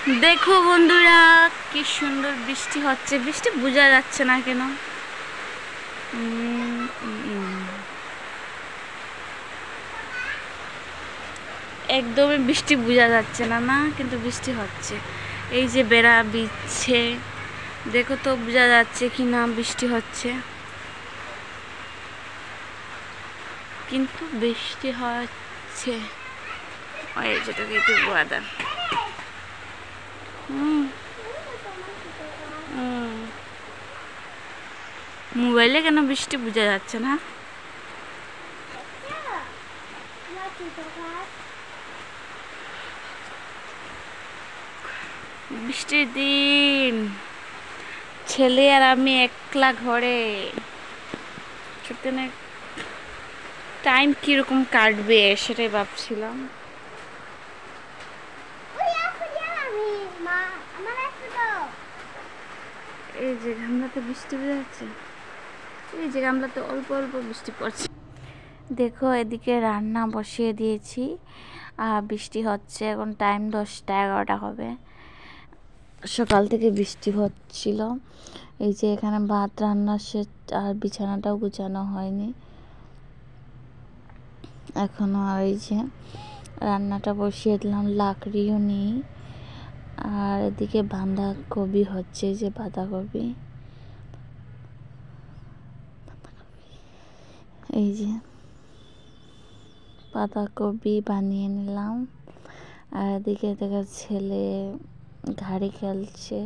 দেখো বন্ধুরা, কি সুন্দর বৃষ্টি হচ্ছে। বৃষ্টি বোঝা যাচ্ছে না কেন। একদমই বৃষ্টি বোঝা যাচ্ছে না না, কিন্তু বৃষ্টি হচ্ছে। এই যে বেড়া বিচ্ছে, দেখো তো বোঝা যাচ্ছে কি না বৃষ্টি হচ্ছে, কিন্তু বৃষ্টি হচ্ছে। ওই যেটাকে একটু বাদা মোবাইলে কেন বৃষ্টি বোঝা যাচ্ছে না? বৃষ্টির দিন, ছেলে আর আমি একলা ঘরে, টাইম কিরকম কাটবে সেটাই ভাবছিলাম। এই যে গামলাতে বৃষ্টি বোঝা যাচ্ছে, এই যে গামলাতে অল্প অল্প বৃষ্টি পড়ছে। দেখো এদিকে রান্না বসিয়ে দিয়েছি আর বৃষ্টি হচ্ছে। এখন টাইম 10টা 11টা হবে। সকাল থেকে বৃষ্টি হচ্ছিল। এই যে এখানে ভাত রান্না শেষ, আর বিছানাটাও গুছানো হয়নি এখনো। আর এই যে রান্নাটা বসিয়ে দিলাম, লাকড়িও নেই। আর এদিকে বাঁধাকপি হচ্ছে, যে বাঁধাকপি, এই যে বাঁধাকপি বানিয়ে নিলাম। আর এদিকে দেখা ছেলে ঘাড়ি খেলছে,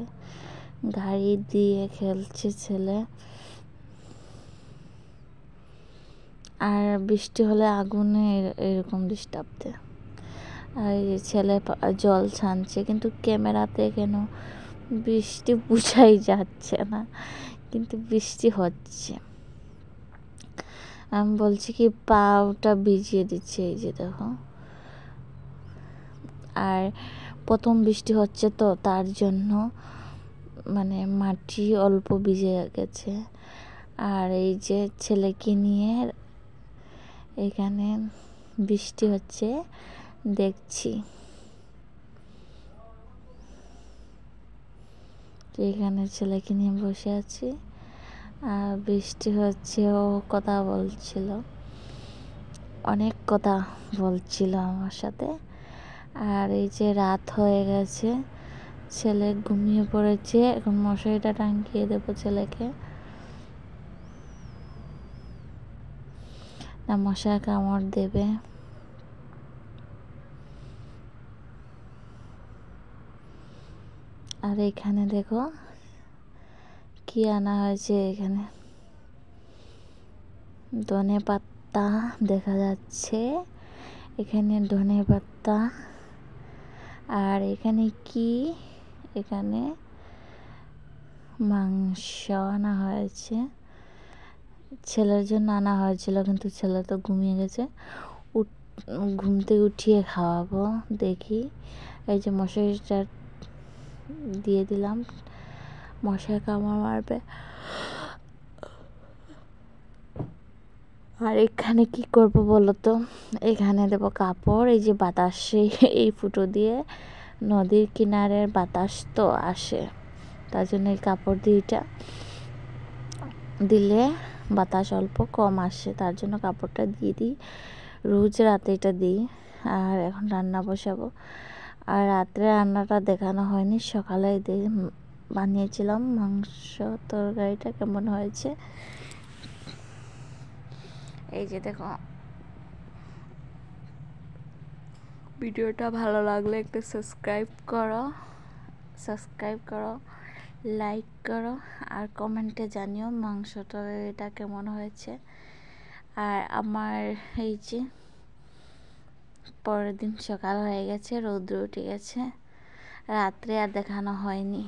ঘাড়ি দিয়ে খেলছে ছেলে। আর বৃষ্টি হলে আগুনে এরকম ডিস্টার্ব দেয়। আর এই ছেলে জল ছানছে, কিন্তু ক্যামেরাতে কেন বৃষ্টি বোঝাই যাচ্ছে না, কিন্তু বৃষ্টি হচ্ছে। আমি বলছি কি পাটা ভিজিয়ে দিচ্ছে, এই যে দেখো। আর প্রথম বৃষ্টি হচ্ছে তো, তার জন্য মানে মাটি অল্প ভিজে গেছে। আর এই যে ছেলেকে নিয়ে এখানে বৃষ্টি হচ্ছে দেখছি। এখানে ছেলেকে নিয়ে বসে আছি আর বৃষ্টি হচ্ছে। ও কথা বলছিল, অনেক কথা বলছিল আমার সাথে। আর এই যে রাত হয়ে গেছে, ছেলে ঘুমিয়ে পড়েছে। এখন মশারিটা টাঙিয়ে দেবো ছেলেকে, না মশা কামড় দেবে। আর এখানে দেখো কি আনা হয়েছে, এখানে ধনে পাতা দেখা যাচ্ছে, এখানে ধনে পাতা। আর এখানে কি, এখানে মাংস আনা হয়েছে, ছেলের জন্য আনা হয়েছিল, কিন্তু ছেলে তো ঘুমিয়ে গেছে। ঘুম থেকে উঠিয়ে খাওয়াবো দেখি। এই যে মশারিটা দিয়ে দিলাম, মশার কামড় মারবে। আর এখানে কি করব বলো তো, এখানে দেবো কাপড়। এই যে বাতাসে এই ফুটো দিয়ে, নদীর কিনারের বাতাস তো আসে, তার জন্য এই কাপড় দিয়ে এটা দিলে বাতাস অল্প কম আসে, তার জন্য কাপড়টা দিয়ে দিই। রোজ রাতে এটা দিই। আর এখন রান্না বসাবো। আর রাত্রে রান্নাটা দেখানো হয়নি, সকালে বানিয়েছিলাম মাংস। তরকারিটা কেমন হয়েছে এই যে দেখো। ভিডিওটা ভালো লাগলে একটু সাবস্ক্রাইব করো, লাইক করো, আর কমেন্টে জানিও মাংসটা এটা কেমন হয়েছে। আর আমার এই যে পরের দিন সকাল হয়ে গেছে, রৌদ্র উঠে গেছে, রাত্রে আর দেখানো হয়নি।